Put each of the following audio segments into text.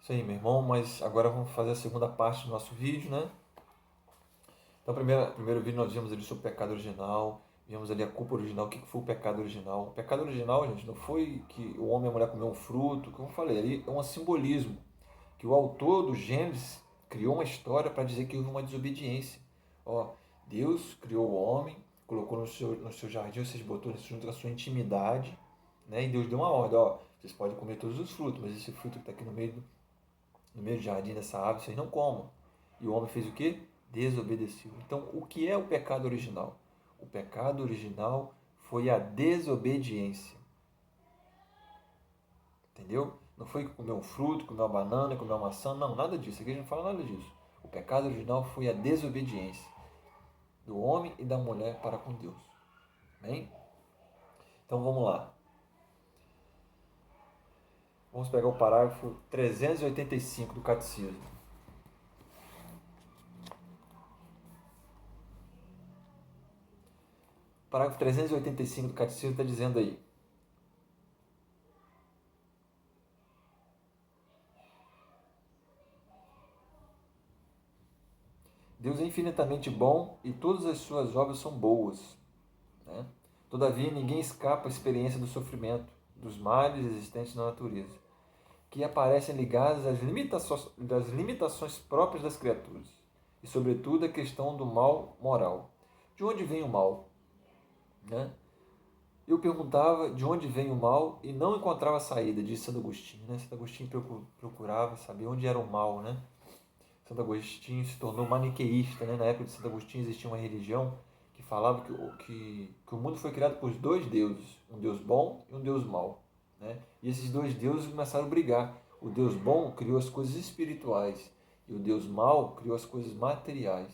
Isso aí, meu irmão, mas agora vamos fazer a segunda parte do nosso vídeo, né? Então, primeiro vídeo nós vimos ali sobre o pecado original, vimos ali a culpa original, o que foi o pecado original. O pecado original, gente, não foi que o homem e a mulher comeram um fruto, como eu falei, ali é um simbolismo, que o autor do Gênesis criou uma história para dizer que houve uma desobediência. Ó, Deus criou o homem, colocou no seu jardim, ou seja, botou isso junto com a sua intimidade, né? E Deus deu uma ordem, ó, vocês podem comer todos os frutos, mas esse fruto que está aqui no meio do jardim dessa árvore, vocês não comam. E o homem fez o quê? Desobedeceu. Então, o que é o pecado original? O pecado original foi a desobediência. Entendeu? Não foi comer um fruto, comer uma banana, comer uma maçã, não, nada disso. Aqui a gente não fala nada disso. O pecado original foi a desobediência do homem e da mulher para com Deus. Bem? Então vamos lá. Vamos pegar o parágrafo 385 do Catecismo. O parágrafo 385 do Catecismo está dizendo aí: Deus é infinitamente bom e todas as suas obras são boas. Né? Todavia, ninguém escapa à experiência do sofrimento, dos males existentes na natureza, que aparecem ligadas das limitações próprias das criaturas, e, sobretudo, a questão do mal moral. De onde vem o mal? Né? Eu perguntava de onde vem o mal e não encontrava saída, disse Santo Agostinho. Né? Santo Agostinho procurava saber onde era o mal. Né? Santo Agostinho se tornou maniqueísta. Né? Na época de Santo Agostinho existia uma religião que falava que o mundo foi criado por dois deuses, um Deus bom e um Deus mau. Né? E esses dois deuses começaram a brigar. O Deus bom criou as coisas espirituais e o Deus mau criou as coisas materiais.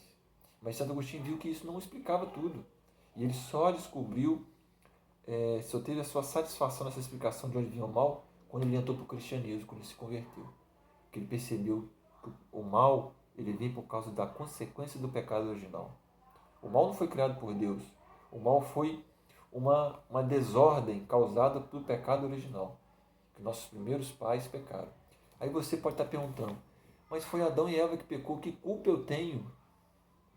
Mas Santo Agostinho viu que isso não explicava tudo. E ele só descobriu, só teve a sua satisfação nessa explicação de onde vinha o mal quando ele entrou para o cristianismo, quando ele se converteu. Porque ele percebeu que o mal ele vem por causa da consequência do pecado original. O mal não foi criado por Deus. O mal foi uma desordem causada pelo pecado original, que nossos primeiros pais pecaram. Aí você pode estar perguntando, mas foi Adão e Eva que pecou, que culpa eu tenho?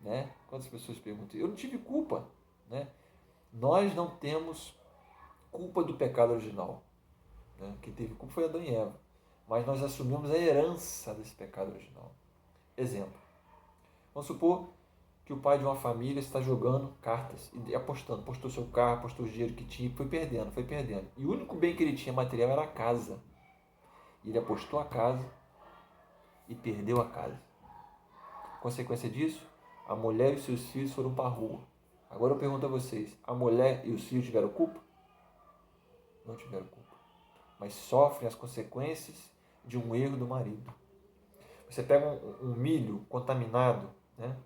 Né? Quantas pessoas perguntam? Eu não tive culpa. Né? Nós não temos culpa do pecado original. Né? Quem teve culpa foi Adão e Eva. Mas nós assumimos a herança desse pecado original. Exemplo. Vamos supor que o pai de uma família está jogando cartas e apostando. Apostou seu carro, apostou o dinheiro que tinha e foi perdendo, foi perdendo. E o único bem que ele tinha material era a casa. E ele apostou a casa e perdeu a casa. Consequência disso, a mulher e os seus filhos foram para a rua. Agora eu pergunto a vocês, a mulher e os filhos tiveram culpa? Não tiveram culpa. Mas sofrem as consequências de um erro do marido. Você pega um milho contaminado, né?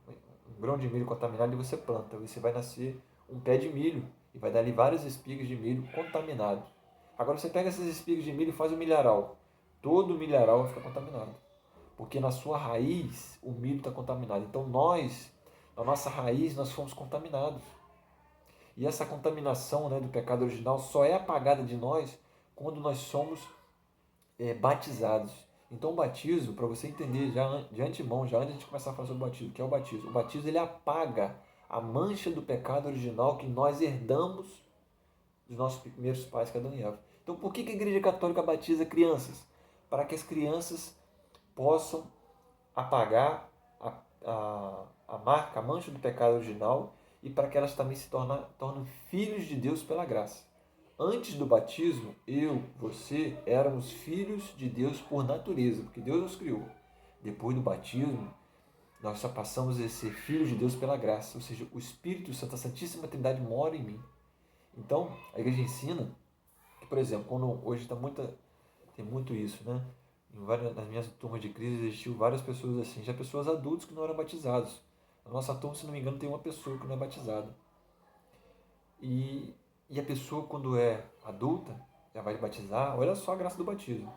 Um grão de milho contaminado e você planta. Você vai nascer um pé de milho e vai dar ali várias espigas de milho contaminados. Agora você pega essas espigas de milho e faz um milharal. Todo o milharal vai ficar contaminado. Porque na sua raiz o milho está contaminado. Então nós, na nossa raiz, nós fomos contaminados. E essa contaminação, né, do pecado original só é apagada de nós quando nós somos batizados. Então o batismo, para você entender já de antemão, já antes de começar a falar sobre o batismo, que é o batismo. O batismo ele apaga a mancha do pecado original que nós herdamos dos nossos primeiros pais, que é Adão e Eva. Então por que a Igreja Católica batiza crianças? Para que as crianças possam apagar a marca, a mancha do pecado original e para que elas também se tornem filhos de Deus pela graça. Antes do batismo, eu, você, éramos filhos de Deus por natureza, porque Deus nos criou. Depois do batismo, nós só passamos a ser filhos de Deus pela graça, ou seja, o Espírito Santo, a Santíssima Trindade mora em mim. Então, a igreja ensina que, por exemplo, quando hoje tem muito isso, né? Nas minhas turmas de crise existiu várias pessoas assim, já pessoas adultos que não eram batizados. Na nossa turma, se não me engano, tem uma pessoa que não é batizada. E a pessoa, quando é adulta, já vai batizar, olha só a graça do batismo.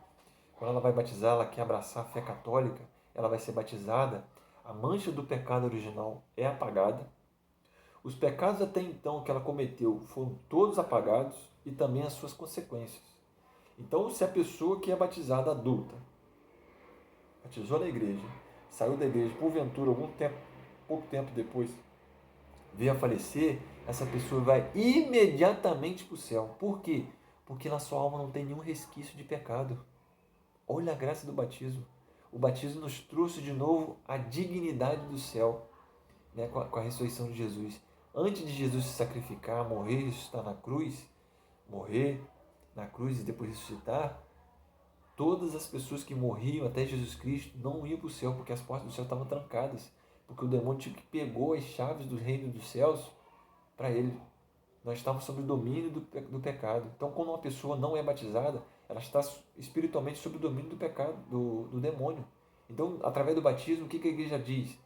Quando ela vai batizar, ela quer abraçar a fé católica, ela vai ser batizada, a mancha do pecado original é apagada. Os pecados até então que ela cometeu foram todos apagados e também as suas consequências. Então, se a pessoa que é batizada adulta, batizou na igreja, saiu da igreja, porventura, pouco tempo depois, veio a falecer, essa pessoa vai imediatamente para o céu. Por quê? Porque na sua alma não tem nenhum resquício de pecado. Olha a graça do batismo. O batismo nos trouxe de novo a dignidade do céu, né, com a ressurreição de Jesus. Antes de Jesus se sacrificar, morrer, ressuscitar na cruz, morrer na cruz e depois ressuscitar, todas as pessoas que morriam até Jesus Cristo não iam para o céu, porque as portas do céu estavam trancadas, porque o demônio pegou as chaves do reino dos céus para ele. Nós estamos sob o domínio do pecado. Então, quando uma pessoa não é batizada, ela está espiritualmente sob o domínio do pecado, do demônio. Então, através do batismo, o que a igreja diz?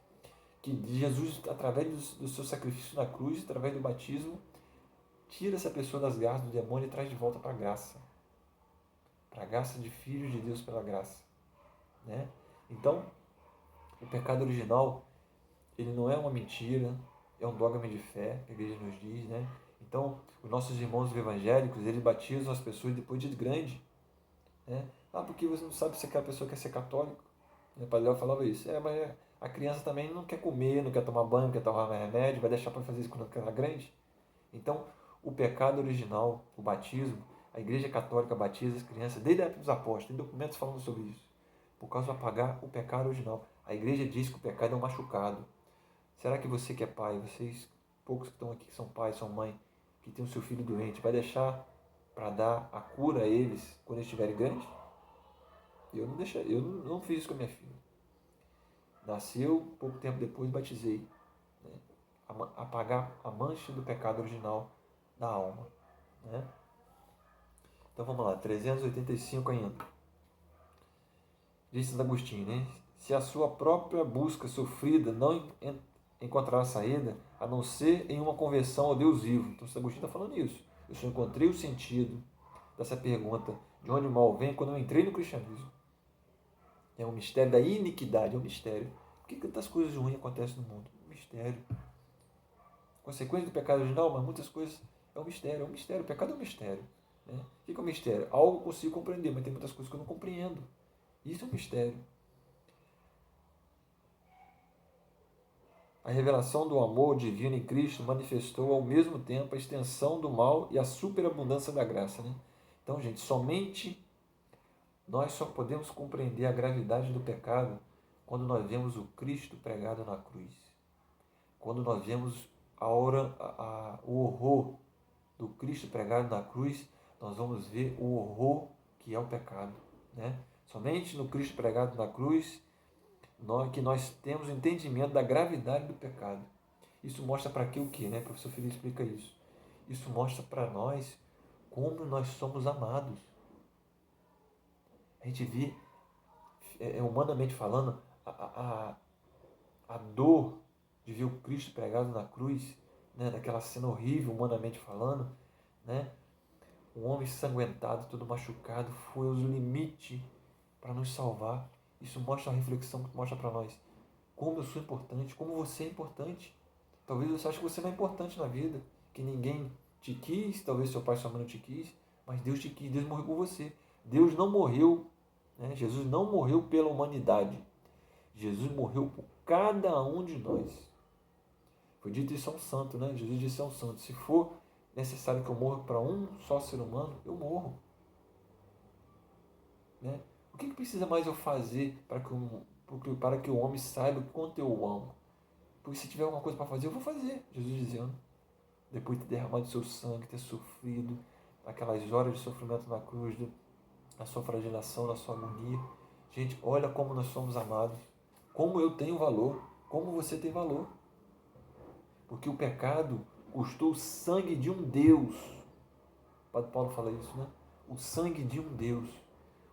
Que Jesus, através do seu sacrifício na cruz, através do batismo, tira essa pessoa das garras do demônio e traz de volta para a graça. Para a graça de filhos de Deus pela graça. Né? Então, o pecado original, ele não é uma mentira, é um dogma de fé, que a igreja nos diz, né? Então, os nossos irmãos evangélicos, eles batizam as pessoas depois de grande, né? Ah, porque você não sabe se aquela pessoa quer ser católico. O Padre Léo falava isso. Mas a criança também não quer comer, não quer tomar banho, não quer tomar remédio, vai deixar para fazer isso quando ela é grande. Então, o pecado original, o batismo, a Igreja Católica batiza as crianças desde a época dos apóstolos, tem documentos falando sobre isso, por causa de apagar o pecado original. A Igreja diz que o pecado é um machucado. Será que você que é pai, vocês, poucos que estão aqui que são pais, são mãe, que tem o seu filho doente, vai deixar para dar a cura a eles quando eles estiverem grandes? Eu não fiz isso com a minha filha. Nasceu, pouco tempo depois batizei. Né? Apagar a mancha do pecado original da alma. Né? Então vamos lá, 385 ainda. Diz Santo Agostinho, né? Se a sua própria busca sofrida não encontrará saída, a não ser em uma conversão ao Deus vivo. Então Santo Agostinho está falando isso. Eu só encontrei o sentido dessa pergunta, de onde o mal vem, quando eu entrei no cristianismo. É um mistério da iniquidade, é um mistério. Por que tantas coisas ruins acontecem no mundo? Um mistério. Consequência do pecado original, mas muitas coisas é um mistério. É um mistério. O pecado é um mistério. Né? O que é um mistério? Algo eu consigo compreender, mas tem muitas coisas que eu não compreendo. Isso é um mistério. A revelação do amor divino em Cristo manifestou ao mesmo tempo a extensão do mal e a superabundância da graça. Né? Então, gente, somente nós só podemos compreender a gravidade do pecado quando nós vemos o Cristo pregado na cruz. Quando nós vemos o horror do Cristo pregado na cruz, nós vamos ver o horror que é o pecado. Né? Somente no Cristo pregado na cruz que nós temos o entendimento da gravidade do pecado. Isso mostra para que o quê? Né? O professor Felipe explica isso. Isso mostra para nós como nós somos amados. A gente vê, humanamente falando, a dor de ver o Cristo pregado na cruz, né? Daquela cena horrível, humanamente falando, né? Um homem ensanguentado, todo machucado, foi ao limite para nos salvar. Isso mostra a reflexão que mostra para nós como eu sou importante, como você é importante. Talvez você ache que você não é importante na vida, que ninguém te quis, talvez seu pai e sua mãe não te quis, mas Deus te quis, Deus morreu por você. Deus não morreu, né? Jesus não morreu pela humanidade. Jesus morreu por cada um de nós. Foi dito isso a um santo, né? Jesus disse a um santo, se for necessário que eu morra para um só ser humano, eu morro. Né? O que precisa mais eu fazer para que o homem saiba o quanto eu o amo? Porque se tiver alguma coisa para fazer, eu vou fazer. Jesus dizendo, depois de ter derramado o seu sangue, ter sofrido aquelas horas de sofrimento na cruz, da sua flagelação, da sua agonia. Gente, olha como nós somos amados. Como eu tenho valor. Como você tem valor. Porque o pecado custou o sangue de um Deus. O Padre Paulo fala isso, né? O sangue de um Deus.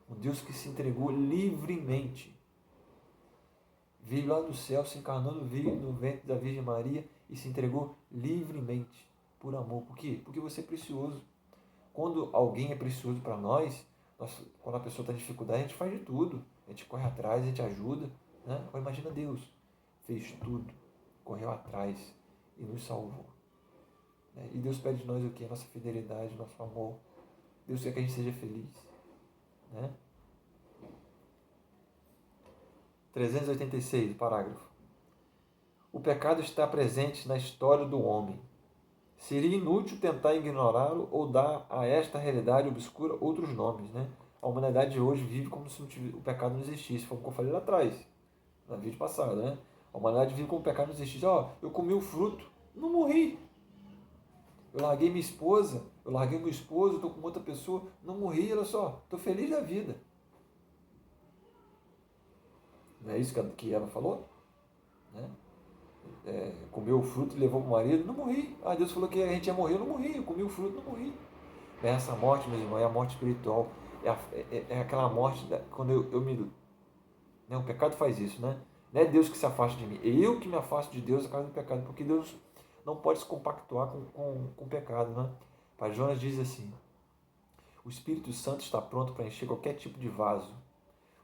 Um Deus que se entregou livremente. Veio lá do céu, se encarnou no ventre da Virgem Maria e se entregou livremente, por amor. Por quê? Porque você é precioso. Quando alguém é precioso para nós, quando a pessoa está em dificuldade, a gente faz de tudo. A gente corre atrás, a gente ajuda. Né? Agora imagina Deus. Fez tudo, correu atrás e nos salvou. Né? E Deus pede de nós o quê? Nossa fidelidade, nosso amor. Deus quer que a gente seja feliz. Né? 386, parágrafo. O pecado está presente na história do homem. Seria inútil tentar ignorá-lo ou dar a esta realidade obscura outros nomes, né? A humanidade de hoje vive como se o pecado não existisse, foi o que eu falei lá atrás, no vídeo passado, né? A humanidade vive como o pecado não existisse. Eu comi o fruto, não morri. Eu larguei minha esposa, eu larguei meu esposo, estou com outra pessoa, não morri, olha só, estou feliz da vida. Não é isso que Eva falou? Né? Comeu o fruto e levou para o marido, não morri. Deus falou que a gente ia morrer, eu não morri, eu comi o fruto, não morri. Essa morte, meus irmãos, é a morte espiritual. É aquela morte quando eu me... Né, o pecado faz isso, né? Não é Deus que se afasta de mim, é eu que me afasto de Deus a causa do pecado, porque Deus não pode se compactuar com o pecado, né? Pai Jonas diz assim: o Espírito Santo está pronto para encher qualquer tipo de vaso.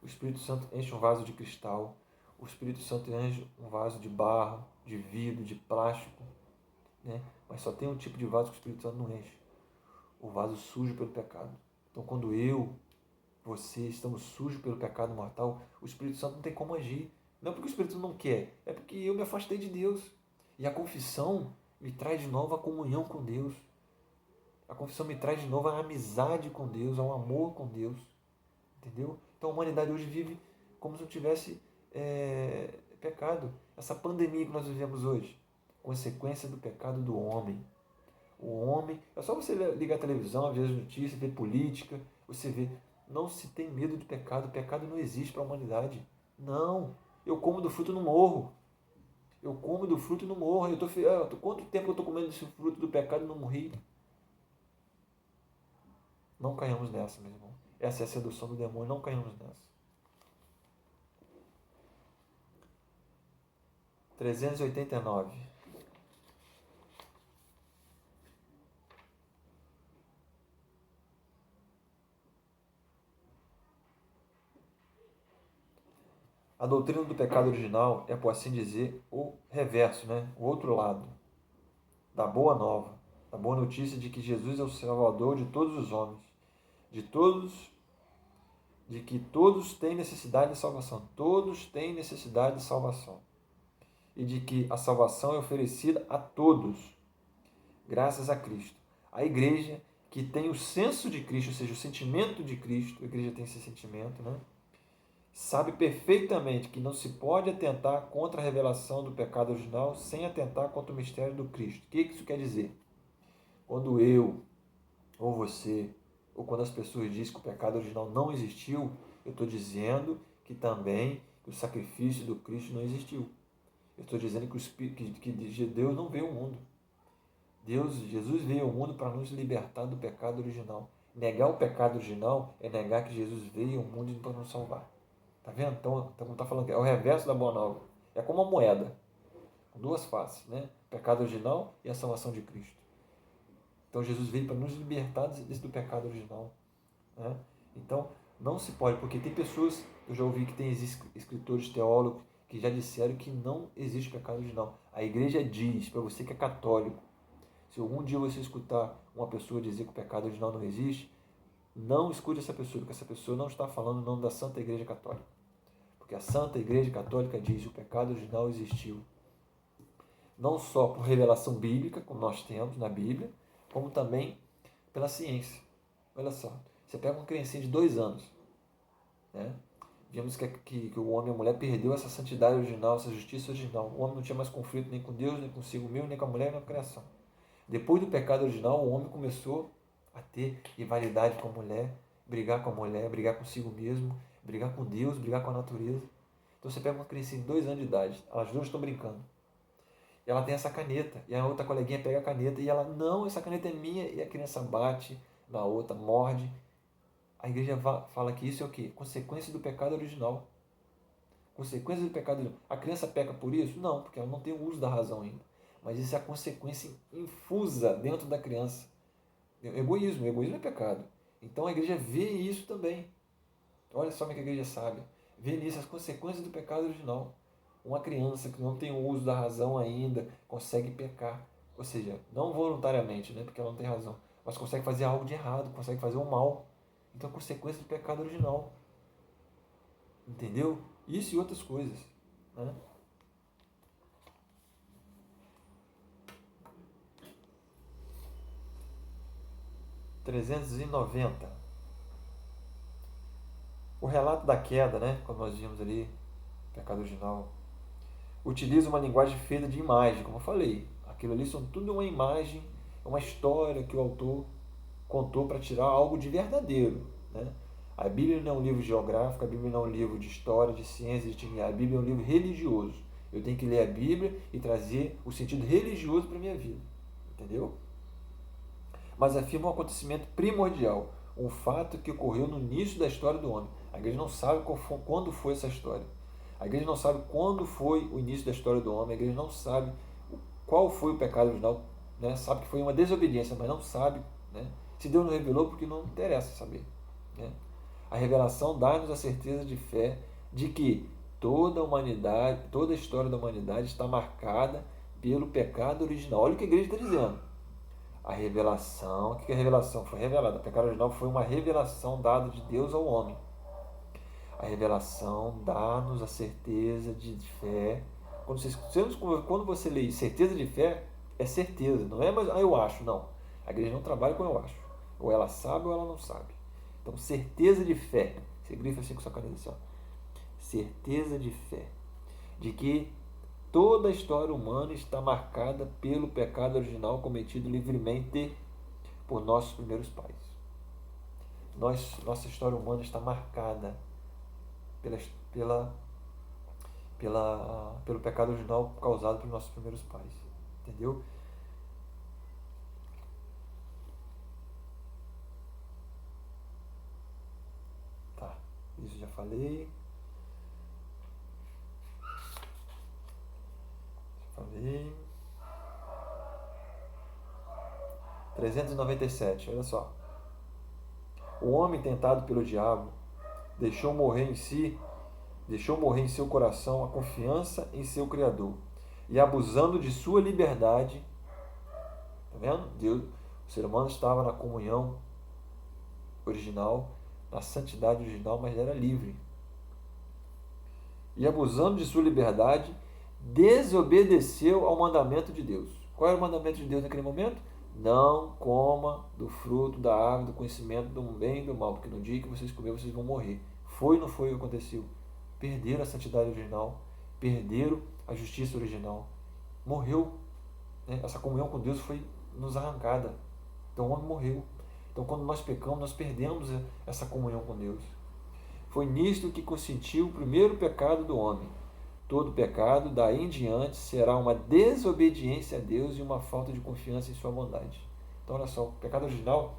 O Espírito Santo enche um vaso de cristal, o Espírito Santo enche um vaso de barro, de vidro, de plástico, né? Mas só tem um tipo de vaso que o Espírito Santo não enche: o vaso sujo pelo pecado. Então, quando você estamos sujos pelo pecado mortal, o Espírito Santo não tem como agir. Não porque o Espírito Santo não quer, é porque eu me afastei de Deus. E a confissão me traz de novo a comunhão com Deus. A confissão me traz de novo a amizade com Deus, ao amor com Deus. Entendeu? Então a humanidade hoje vive como se não tivesse pecado. Essa pandemia que nós vivemos hoje, consequência do pecado do homem. O homem, é só você ligar a televisão, ver as notícias, ver política, você vê. Não se tem medo de pecado. O pecado não existe para a humanidade. Não. Eu como do fruto e não morro. Eu como do fruto e não morro. Quanto tempo eu estou comendo esse fruto do pecado e não morri? Não caiamos nessa, meu irmão. Essa é a sedução do demônio. Não caiamos nessa. 389. A doutrina do pecado original é, por assim dizer, o reverso, né? O outro lado da boa nova, da boa notícia de que Jesus é o Salvador de todos os homens, de que todos têm necessidade de salvação, todos têm necessidade de salvação, e de que a salvação é oferecida a todos, graças a Cristo. A igreja que tem o senso de Cristo, ou seja, o sentimento de Cristo, a igreja tem esse sentimento, né? Sabe perfeitamente que não se pode atentar contra a revelação do pecado original sem atentar contra o mistério do Cristo. O que isso quer dizer? Quando eu, ou você, ou quando as pessoas dizem que o pecado original não existiu, eu estou dizendo que também o sacrifício do Cristo não existiu. Eu estou dizendo que Deus não veio ao mundo. Jesus veio ao mundo para nos libertar do pecado original. Negar o pecado original é negar que Jesus veio ao mundo para nos salvar. Tá vendo? Então, como está falando, é o reverso da boa nova. É como uma moeda, com duas faces, né? O pecado original e a salvação de Cristo. Então, Jesus veio para nos libertar do pecado original, né? Então, não se pode, porque tem pessoas, eu já ouvi que tem escritores, teólogos, que já disseram que não existe pecado original. A igreja diz, para você que é católico, se algum dia você escutar uma pessoa dizer que o pecado original não existe, não escute essa pessoa, porque essa pessoa não está falando em nome da Santa Igreja Católica. Porque a Santa Igreja Católica diz que o pecado original existiu. Não só por revelação bíblica, como nós temos na Bíblia, como também pela ciência. Olha só, você pega uma criancinha de 2 anos, né? Vimos que o homem e a mulher perdeu essa santidade original, essa justiça original. O homem não tinha mais conflito nem com Deus, nem consigo mesmo, nem com a mulher, nem com a criação. Depois do pecado original, o homem começou a ter rivalidade com a mulher, brigar consigo mesmo, brigar com Deus, brigar com a natureza. Então você pega uma criança de 2 anos de idade, elas duas estão brincando. E ela tem essa caneta, e a outra coleguinha pega a caneta e ela, não, essa caneta é minha, e a criança bate na outra, morde. A igreja fala que isso é o quê? Consequência do pecado original. Consequência do pecado original. A criança peca por isso? Não, porque ela não tem o uso da razão ainda. Mas isso é a consequência infusa dentro da criança. Egoísmo é pecado. Então a igreja vê isso também. Olha só como é que a igreja sabe. Vê nisso as consequências do pecado original. Uma criança que não tem o uso da razão ainda consegue pecar. Ou seja, não voluntariamente, né, porque ela não tem razão, mas consegue fazer algo de errado, consegue fazer o mal. Então, consequência do pecado original. Entendeu? Isso e outras coisas, né? (390). O relato da queda, né? Como nós vimos ali, pecado original, utiliza uma linguagem feita de imagem, como eu falei. Aquilo ali são tudo uma imagem, uma história que o autor contou para tirar algo de verdadeiro, né? A Bíblia não é um livro geográfico, a Bíblia não é um livro de história, de ciência, de atividade. A Bíblia é um livro religioso. Eu tenho que ler a Bíblia e trazer o sentido religioso para a minha vida. Entendeu? Mas afirma um acontecimento primordial, um fato que ocorreu no início da história do homem. A igreja não sabe quando foi essa história. A igreja não sabe quando foi o início da história do homem. A igreja não sabe qual foi o pecado original. Né? Sabe que foi uma desobediência, mas não sabe. Né? Se Deus não revelou, porque não interessa saber. Né? A revelação dá-nos a certeza de fé de que toda a humanidade, toda a história da humanidade está marcada pelo pecado original. Olha o que a igreja está dizendo. A revelação, o que a revelação foi revelada? O pecado original foi uma revelação dada de Deus ao homem. A revelação dá-nos a certeza de fé. Quando você lê certeza de fé, é certeza, não é mais eu acho, não. A igreja não trabalha com eu acho. Ou ela sabe ou ela não sabe. Então, certeza de fé. Você grifa assim com sua caneta assim, ó. Certeza de fé. De que toda a história humana está marcada pelo pecado original cometido livremente por nossos primeiros pais. Nossa história humana está marcada pelo pecado original causado pelos nossos primeiros pais. Entendeu? Tá, isso já falei. Falei. 397, olha só. O homem tentado pelo diabo deixou morrer em seu coração a confiança em seu Criador. E abusando de sua liberdade, tá vendo? Deus, o ser humano estava na comunhão original, na santidade original, mas era livre. E abusando de sua liberdade, desobedeceu ao mandamento de Deus. Qual era o mandamento de Deus naquele momento? Não coma do fruto da árvore do conhecimento do bem e do mal, porque no dia que vocês comerem, vocês vão morrer. Foi ou não foi o que aconteceu? Perderam a santidade original, perderam a justiça original. Morreu. Né? Essa comunhão com Deus foi nos arrancada. Então o homem morreu. Então quando nós pecamos, nós perdemos essa comunhão com Deus. Foi nisto que consentiu o primeiro pecado do homem. Todo pecado, daí em diante, será uma desobediência a Deus e uma falta de confiança em sua bondade. Então, olha só, o pecado original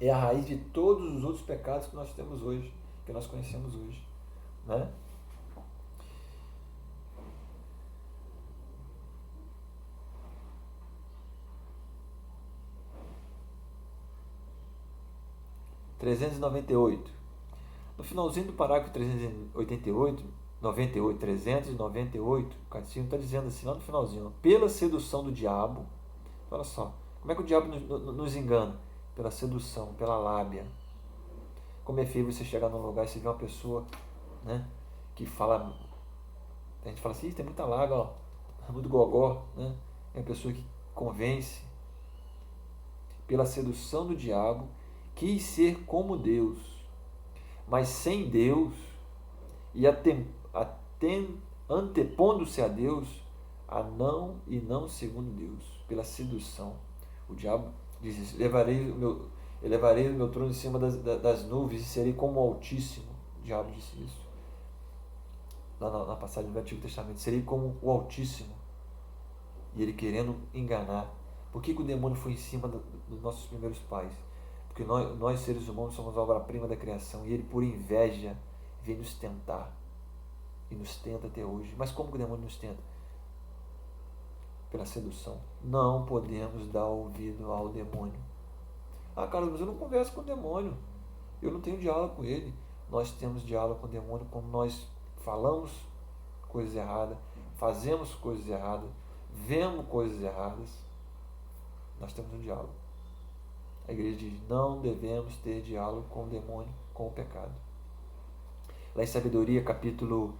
é a raiz de todos os outros pecados que nós temos hoje, que nós conhecemos hoje. Né? (398). No finalzinho do parágrafo 398, o Catecismo está dizendo assim, lá no finalzinho, pela sedução do diabo, olha só, como é que o diabo nos engana? Pela sedução, pela lábia. Como é feio você chegar num lugar e você vê uma pessoa, né, que fala, a gente fala assim, tem muita lábia, ó, muito gogó, né? É uma pessoa que convence, pela sedução do diabo, quis ser como Deus, mas sem Deus, e antepondo-se a Deus, e não segundo Deus, pela sedução. O diabo diz: elevarei o meu trono em cima das nuvens e serei como o Altíssimo. O diabo disse isso. Lá na passagem do Antigo Testamento, serei como o Altíssimo. E ele querendo enganar. Por que o demônio foi em cima dos nossos primeiros pais? Porque nós seres humanos somos a obra-prima da criação, e ele, por inveja, vem nos tentar. E nos tenta até hoje. Mas como que o demônio nos tenta? Pela sedução. Não podemos dar ouvido ao demônio. Ah, Carlos, mas eu não converso com o demônio. Eu não tenho diálogo com ele. Nós temos diálogo com o demônio quando nós falamos coisas erradas, fazemos coisas erradas, vemos coisas erradas. Nós temos um diálogo. A igreja diz: não devemos ter diálogo com o demônio, com o pecado. Lá em Sabedoria, capítulo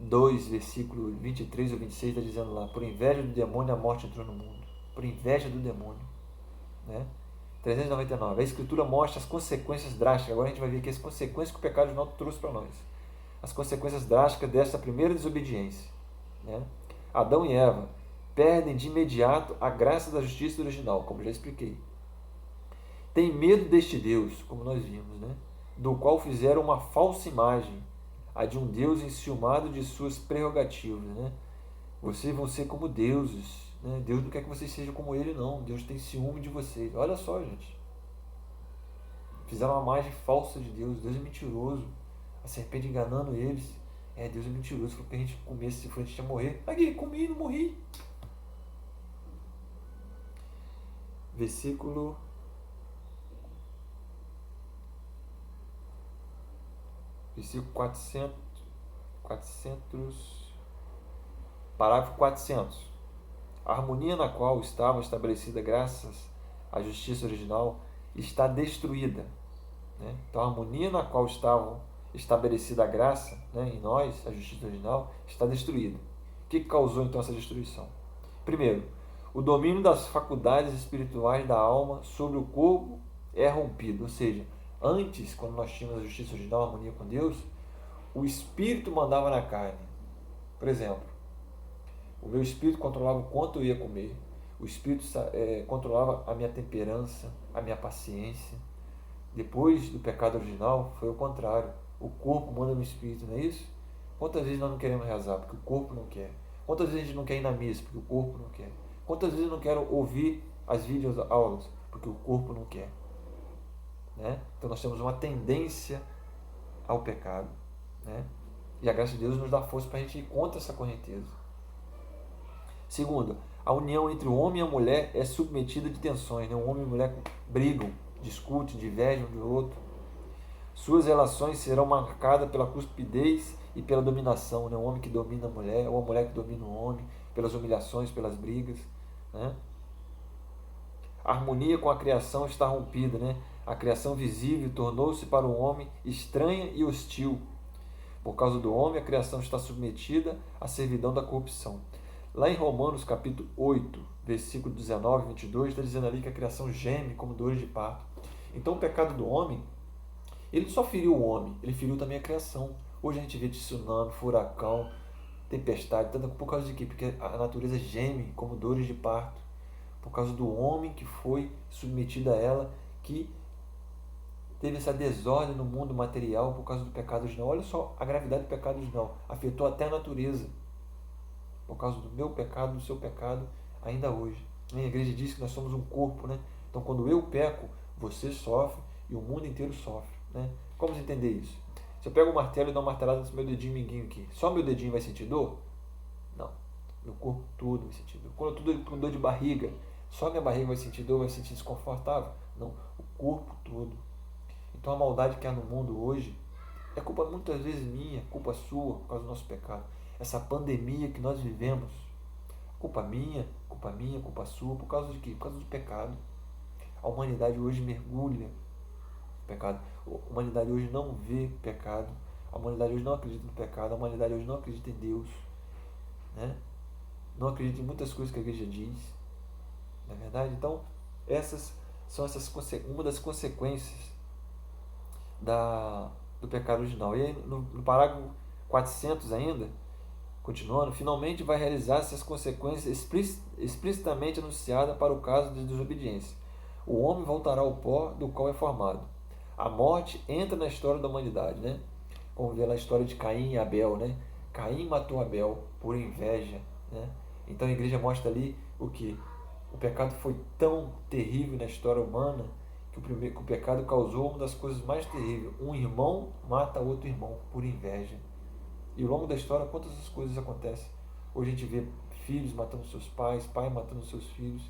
2, versículo 23 ou 26, está dizendo lá: por inveja do demônio a morte entrou no mundo. Por inveja do demônio. Né? 399. A Escritura mostra as consequências drásticas. Agora a gente vai ver aqui as consequências que o pecado original trouxe para nós. As consequências drásticas dessa primeira desobediência. Né? Adão e Eva perdem de imediato a graça da justiça original, como já expliquei. Tem medo deste Deus, como nós vimos, né? Do qual fizeram uma falsa imagem, a de um Deus enciumado de suas prerrogativas. Né? Vocês vão ser como deuses. Né? Deus não quer que vocês sejam como Ele, não. Deus tem ciúme de vocês. Olha só, gente. Fizeram uma imagem falsa de Deus. Deus é mentiroso. A serpente enganando eles. Deus é mentiroso. Falou que a gente comesse, se for a gente ia morrer. Aqui, comi e não morri. Versículo 400, parágrafo 400. A harmonia na qual estava estabelecida graças à justiça original está destruída. Né? Então, a harmonia na qual estava estabelecida a graça, né, em nós, a justiça original, está destruída. O que causou então essa destruição? Primeiro, o domínio das faculdades espirituais da alma sobre o corpo é rompido. Ou seja, antes, quando nós tínhamos a justiça original, a harmonia com Deus, o espírito mandava na carne. Por exemplo, o meu espírito controlava o quanto eu ia comer. O espírito controlava a minha temperança, a minha paciência. Depois do pecado original, foi o contrário. O corpo manda no espírito, não é isso? Quantas vezes nós não queremos rezar porque o corpo não quer? Quantas vezes a gente não quer ir na missa porque o corpo não quer? Quantas vezes eu não quero ouvir as videoaulas porque o corpo não quer? Né? Então nós temos uma tendência ao pecado. Né? E a graça de Deus nos dá força para a gente ir contra essa correnteza. Segundo, a união entre o homem e a mulher é submetida de tensões. Né? O homem e a mulher brigam, discutem, divergem um do outro. Suas relações serão marcadas pela cuspidez e pela dominação. Né? O homem que domina a mulher, ou a mulher que domina o homem, pelas humilhações, pelas brigas. Né? A harmonia com a criação está rompida. Né? A criação visível tornou-se para o homem estranha e hostil. Por causa do homem, a criação está submetida à servidão da corrupção. Lá em Romanos capítulo 8, versículo 19 e 22, está dizendo ali que a criação geme como dores de parto. Então o pecado do homem, ele não só feriu o homem, ele feriu também a criação. Hoje a gente vê tsunami, furacão, tempestade, tanto por causa de quê? Porque a natureza geme como dores de parto. Por causa do homem que foi submetido a ela, que teve essa desordem no mundo material por causa do pecado original. Olha só a gravidade do pecado original. Afetou até a natureza. Por causa do meu pecado, do seu pecado, ainda hoje. A igreja diz que nós somos um corpo, né? Então, quando eu peco, você sofre e o mundo inteiro sofre. Né? Como entender isso? Se eu pego o martelo e dou uma martelada no meu dedinho minguinho aqui, só meu dedinho vai sentir dor? Não. Meu corpo todo vai sentir dor. Quando eu estou com dor de barriga, só minha barriga vai sentir dor, vai sentir desconfortável? Não. O corpo todo. Então, a maldade que há no mundo hoje é culpa muitas vezes minha, culpa sua, por causa do nosso pecado. Essa pandemia que nós vivemos, culpa minha, culpa sua, por causa de quê? Por causa do pecado. A humanidade hoje mergulha no pecado. A humanidade hoje não vê pecado. A humanidade hoje não acredita no pecado. A humanidade hoje não acredita em Deus. Né? Não acredita em muitas coisas que a igreja diz. Não é verdade? Então, essas são uma das consequências do pecado original. E aí, no parágrafo 400 ainda, continuando, finalmente vai realizar-se as consequências explicitamente anunciadas para o caso de desobediência. O homem voltará ao pó do qual é formado. A morte entra na história da humanidade. Né? Vamos ver lá a história de Caim e Abel. Né? Caim matou Abel por inveja. Né? Então a igreja mostra ali o que? O pecado foi tão terrível na história humana que o pecado causou uma das coisas mais terríveis. Um irmão mata outro irmão por inveja. E ao longo da história, quantas essas coisas acontecem? Hoje a gente vê filhos matando seus pais, pai matando seus filhos.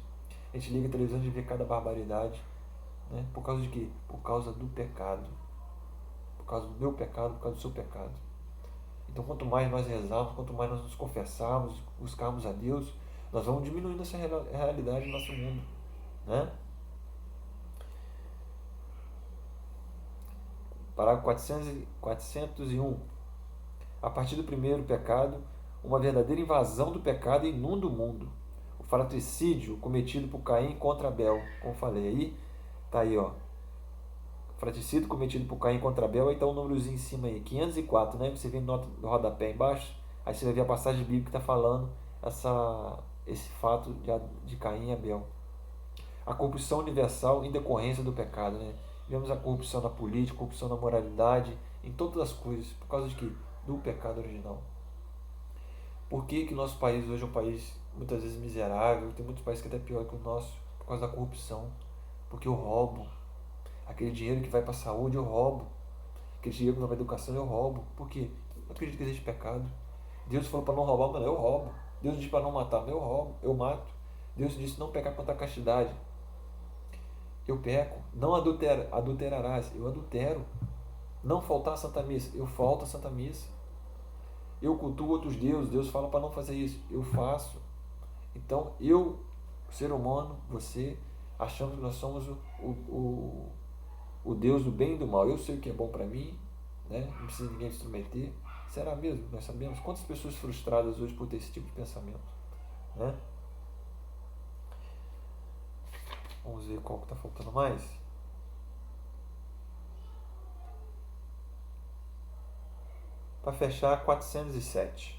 A gente liga a televisão e vê cada barbaridade. Né? Por causa de quê? Por causa do pecado. Por causa do meu pecado, por causa do seu pecado. Então, quanto mais nós rezarmos, quanto mais nós nos confessarmos, buscarmos a Deus, nós vamos diminuindo essa realidade no nosso mundo. Né? Parágrafo 401. A partir do primeiro pecado, uma verdadeira invasão do pecado inunda o mundo. O fratricídio cometido por Caim contra Abel, como falei aí, tá aí, ó. Fratricídio cometido por Caim contra Abel, aí está o númerozinho em cima aí, 504, né? Você vê no rodapé embaixo, aí você vai ver a passagem bíblica que está falando esse fato de Caim e Abel. A corrupção universal em decorrência do pecado, né? Vemos a corrupção na política, corrupção na moralidade, em todas as coisas, por causa de quê? Do pecado original. Por que nosso país hoje é um país muitas vezes miserável? Tem muitos países que é até pior que o nosso, por causa da corrupção. Porque eu roubo. Aquele dinheiro que vai para a saúde, eu roubo. Aquele dinheiro que vai para a educação, eu roubo. Por quê? Eu acredito que existe pecado. Deus falou para não roubar, mas eu roubo. Deus disse para não matar, mas eu roubo, eu mato. Deus disse não pecar contra a castidade. Eu peco. Não adulterarás, eu adultero. Não faltar a Santa Missa, eu falto a Santa Missa. Eu cultuo outros deuses, Deus fala para não fazer isso, eu faço. Então, ser humano, você, achamos que nós somos o Deus do bem e do mal. Eu sei o que é bom para mim, né? Não precisa ninguém se submeter. Será mesmo? Nós sabemos quantas pessoas frustradas hoje por ter esse tipo de pensamento, né? Vamos ver qual que está faltando mais. Para fechar, 407.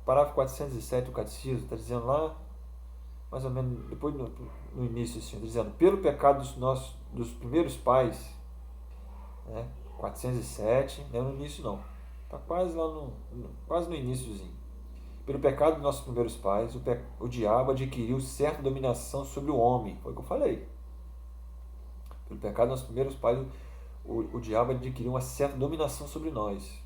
Parágrafo 407 do Catecismo está dizendo lá, mais ou menos depois no início, assim, dizendo: pelo pecado dos primeiros pais, né? 407, não é no início não, está quase lá quase no iníciozinho. Pelo pecado dos nossos primeiros pais, o diabo adquiriu certa dominação sobre o homem. Foi o que eu falei. Pelo pecado dos nossos primeiros pais, o diabo adquiriu uma certa dominação sobre nós.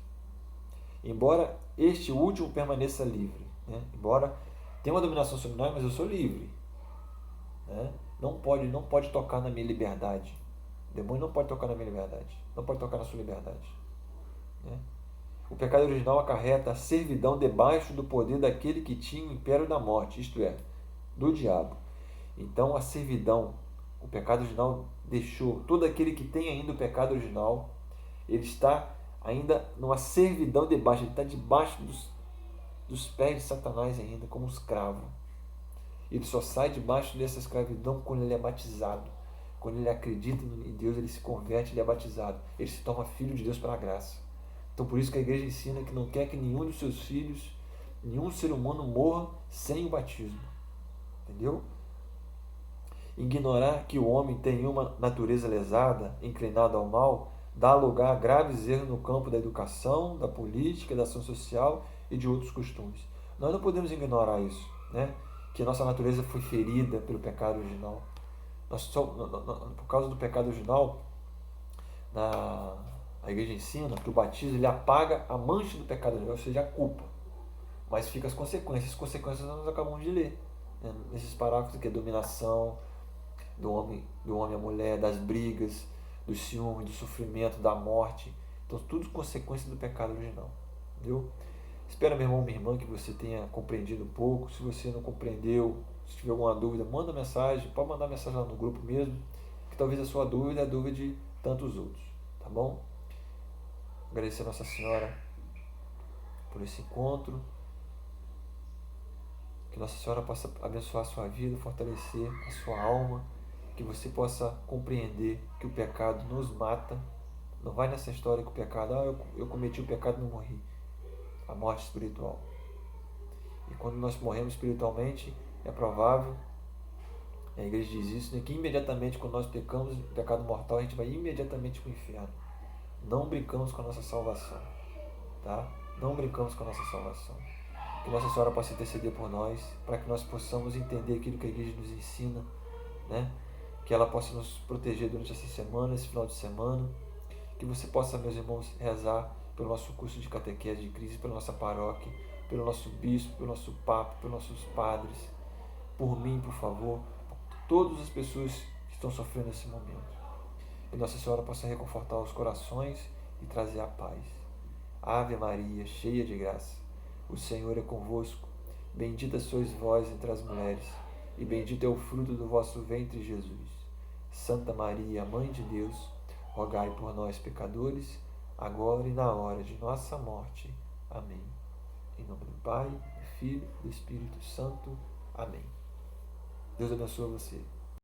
Embora este último permaneça livre, né? Embora tenha uma dominação sobre nós, mas eu sou livre, né? Não pode tocar na minha liberdade. O demônio não pode tocar na minha liberdade, não pode tocar na sua liberdade, né? O pecado original acarreta a servidão debaixo do poder daquele que tinha o império da morte, isto é, do diabo. Então a servidão, o pecado original deixou todo aquele que tem ainda o pecado original, ele está ainda numa servidão debaixo, ele está debaixo dos pés de Satanás ainda, como um escravo. Ele só sai debaixo dessa escravidão quando ele é batizado. Quando ele acredita em Deus, ele se converte, ele é batizado. Ele se torna filho de Deus pela graça. Então por isso que a igreja ensina que não quer que nenhum dos seus filhos, nenhum ser humano morra sem o batismo. Entendeu? Ignorar que o homem tem uma natureza lesada, inclinada ao mal, dá lugar a graves erros no campo da educação, da política, da ação social e de outros costumes. Nós não podemos ignorar isso, né? Que nossa natureza foi ferida pelo pecado original. Por causa do pecado original, a igreja ensina que o batismo ele apaga a mancha do pecado original, ou seja, a culpa. Mas fica as consequências. As consequências nós acabamos de ler, né? Nesses parágrafos que é dominação do homem à mulher, das brigas, do ciúme, do sofrimento, da morte. Então, tudo consequência do pecado original. Entendeu? Espero, meu irmão, minha irmã, que você tenha compreendido um pouco. Se você não compreendeu, se tiver alguma dúvida, manda mensagem. Pode mandar mensagem lá no grupo mesmo, que talvez a sua dúvida é a dúvida de tantos outros. Tá bom? Agradecer a Nossa Senhora por esse encontro. Que Nossa Senhora possa abençoar a sua vida, fortalecer a sua alma. Que você possa compreender que o pecado nos mata. Não vai nessa história que o pecado, eu cometi o pecado e não morri. A morte espiritual. E quando nós morremos espiritualmente, é provável, a igreja diz isso, né, que imediatamente quando nós pecamos o pecado mortal, a gente vai imediatamente para o inferno. Não brincamos com a nossa salvação. Tá? Não brincamos com a nossa salvação. Que Nossa Senhora possa interceder por nós, para que nós possamos entender aquilo que a igreja nos ensina, né? Que ela possa nos proteger durante essa semana, esse final de semana. Que você possa, meus irmãos, rezar pelo nosso curso de catequese de crise, pela nossa paróquia, pelo nosso bispo, pelo nosso papa, pelos nossos padres, por mim, por favor, por todas as pessoas que estão sofrendo nesse momento. Que Nossa Senhora possa reconfortar os corações e trazer a paz. Ave Maria, cheia de graça, o Senhor é convosco. Bendita sois vós entre as mulheres, e bendito é o fruto do vosso ventre, Jesus. Santa Maria, Mãe de Deus, rogai por nós, pecadores, agora e na hora de nossa morte. Amém. Em nome do Pai, do Filho e do Espírito Santo. Amém. Deus abençoe você.